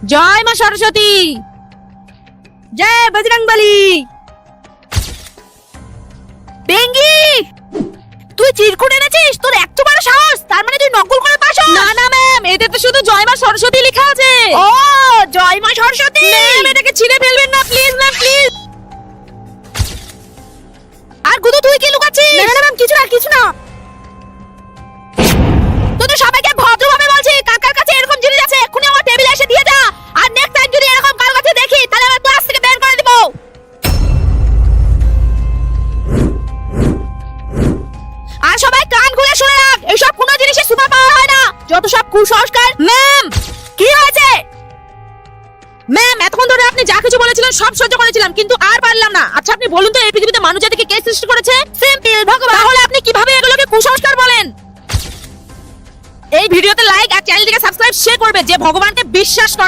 জয় মা সরস্বতী, জয় বজরংবলী। বেঙ্গি, তুই চিরকুট এনেছিস? তোর এত বড় সাহস! তার মানে তুই নকল করে পাস? না না ম্যাম, এতে তো শুধু জয় মা সরস্বতী লেখা আছে। ও, জয় মা সরস্বতী। ম্যাম, এটাকে ছিঁড়ে ফেলবেন না প্লিজ ম্যাম, প্লিজ। আর গুদু, তুই কি লুকাচ্ছিস? না না ম্যাম, কিছু না কিছু না। তোদের সবাইকে ভদ্রভাবে বলছি, কার কার কাছে এরকম জিনিস আছে এক্ষুনি আমার টেবিলে এসে দিয়ে যা। আর নেক্সট টাইম যদি এরকম কার কাছে দেখি তাহলে আমার ক্লাস থেকে বের করে দিব। আর সবাই কান খুলে শুনে রাখ, এইসব কোনো জিনিসে সুপার পাওয়ার হয় না, যত সব কুসংস্কার। ম্যাম, কি হয়েছে? ম্যাম, এতক্ষণ ধরে আপনি যা কিছু বলেছিলেন সব সহ্য করেছিলাম, কিন্তু আর পারলাম না। আচ্ছা আপনি বলুন তো, এই পৃথিবীতে মানুষ জাতিকে কে সৃষ্টি করেছে? সিম্পল, ভগবান। তাহলে আপনি কিভাবে এগুলোকে কুসংস্কার বলেন? এই ভিডিওতে লাইক আর চ্যানেলটিকে সাবস্ক্রাইব সে করবে যে ভগবানকে বিশ্বাস করে।